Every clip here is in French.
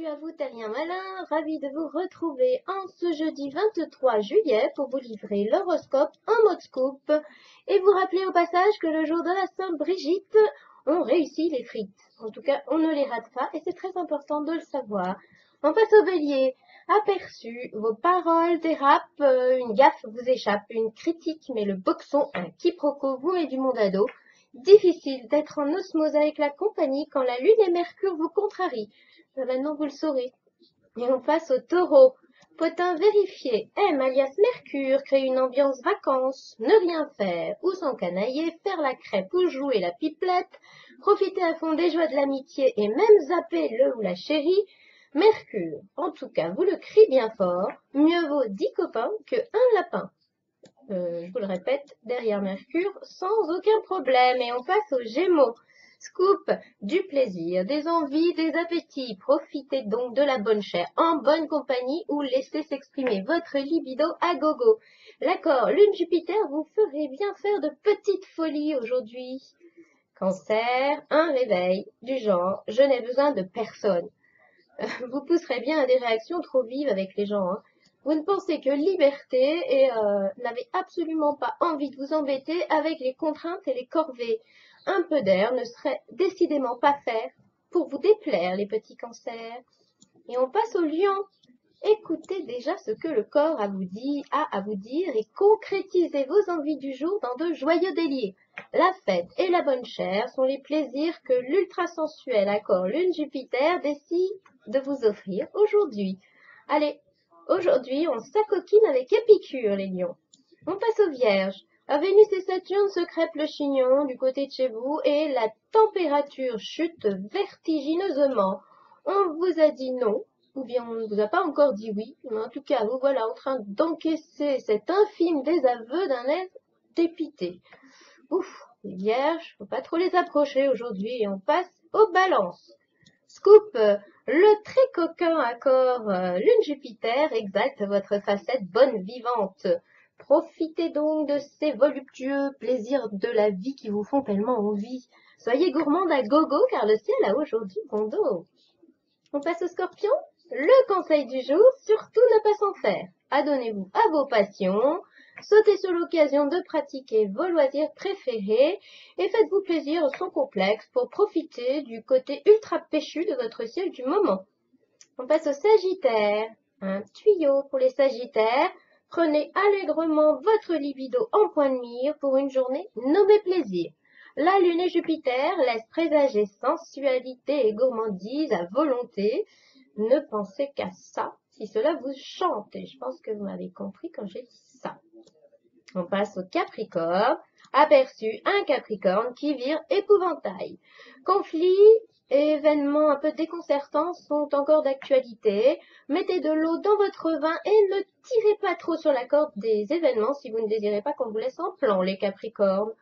Salut à vous, terriens malins, ravi de vous retrouver en ce jeudi 23 juillet pour vous livrer l'horoscope en mode scoop et vous rappeler au passage que le jour de la Sainte Brigitte, on réussit les frites. En tout cas, on ne les rate pas et c'est très important de le savoir. On passe au bélier. Aperçu, vos paroles dérapent, une gaffe vous échappe, une critique met le boxon, un quiproquo vous met du monde à dos. Difficile d'être en osmose avec la compagnie quand la lune et Mercure vous contrarient. Maintenant vous le saurez. Et on passe au taureau. Potin vérifié. M alias Mercure crée une ambiance vacances. Ne rien faire ou s'encanailler, faire la crêpe ou jouer la pipelette. Profiter à fond des joies de l'amitié et même zapper le ou la chérie. Mercure, en tout cas, vous le criez bien fort. Mieux vaut 10 copains que un lapin. Je vous le répète, derrière Mercure, sans aucun problème. Et on passe aux Gémeaux. Scoop, du plaisir, des envies, des appétits. Profitez donc de la bonne chair en bonne compagnie ou laissez s'exprimer votre libido à gogo. L'accord Lune-Jupiter vous ferait bien faire de petites folies aujourd'hui. Cancer, un réveil du genre « je n'ai besoin de personne ». Vous pousserez bien à des réactions trop vives avec les gens. Vous ne pensez que liberté et n'avez absolument pas envie de vous embêter avec les contraintes et les corvées. Un peu d'air ne serait décidément pas faire pour vous déplaire, les petits cancers. Et on passe au lion. Écoutez déjà ce que le corps a à vous dire et concrétisez vos envies du jour dans de joyeux délires. La fête et la bonne chair sont les plaisirs que l'ultra-sensuel accord Lune-Jupiter décide de vous offrir aujourd'hui. Allez, aujourd'hui on s'acoquine avec Épicure, les lions. On passe aux vierges. Vénus et Saturne se crêpent le chignon du côté de chez vous et la température chute vertigineusement. On vous a dit non, ou bien on ne vous a pas encore dit oui, mais en tout cas, vous voilà en train d'encaisser cet infime désaveu d'un air dépité. Ouf, les vierges, faut pas trop les approcher aujourd'hui et on passe aux balances. Scoop, le très coquin accord Lune-Jupiter exalte votre facette bonne vivante. Profitez donc de ces voluptueux plaisirs de la vie qui vous font tellement envie. Soyez gourmande à gogo car le ciel a aujourd'hui bon dos. On passe au scorpion. Le conseil du jour, surtout ne pas s'en faire. Adonnez-vous à vos passions, sautez sur l'occasion de pratiquer vos loisirs préférés et faites-vous plaisir sans complexe pour profiter du côté ultra péchu de votre ciel du moment. On passe au Sagittaire. Un tuyau pour les Sagittaires. Prenez allègrement votre libido en point de mire pour une journée nommée plaisir. La Lune et Jupiter laissent présager sensualité et gourmandise à volonté. Ne pensez qu'à ça si cela vous chante. Et je pense que vous m'avez compris quand j'ai dit ça. On passe au Capricorne. Aperçu un Capricorne qui vire épouvantail. Conflits et événements un peu déconcertants sont encore d'actualité. Mettez de l'eau dans votre vin et ne tirez pas trop sur la corde des événements si vous ne désirez pas qu'on vous laisse en plan, les Capricornes.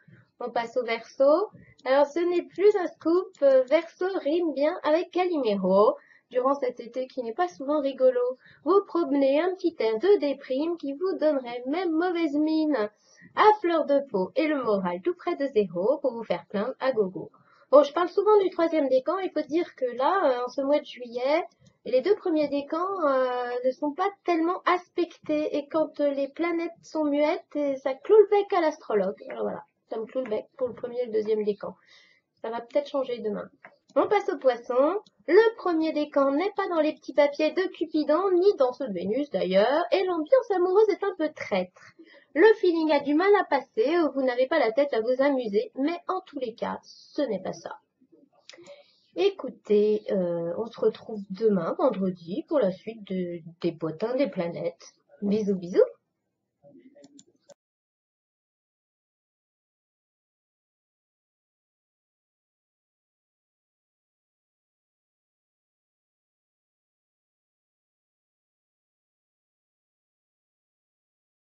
On passe au Verseau. Alors, ce n'est plus un scoop. Verseau rime bien avec Calimero. Durant cet été qui n'est pas souvent rigolo, vous promenez un petit air de déprime qui vous donnerait même mauvaise mine, à fleur de peau et le moral tout près de zéro pour vous faire plaindre à gogo. Bon, je parle souvent du troisième décan, il faut dire que là, en ce mois de juillet, les deux premiers décans ne sont pas tellement aspectés et quand les planètes sont muettes, ça cloue le bec à l'astrologue. Alors voilà, ça me cloue le bec pour le premier et le deuxième décan. Ça va peut-être changer demain. On passe au poisson. Le premier décan n'est pas dans les petits papiers de Cupidon, ni dans ceux de Vénus d'ailleurs, et l'ambiance amoureuse est un peu traître. Le feeling a du mal à passer, ou vous n'avez pas la tête à vous amuser, mais en tous les cas, ce n'est pas ça. Écoutez, on se retrouve demain, vendredi, pour la suite des potins des planètes. Bisous, bisous.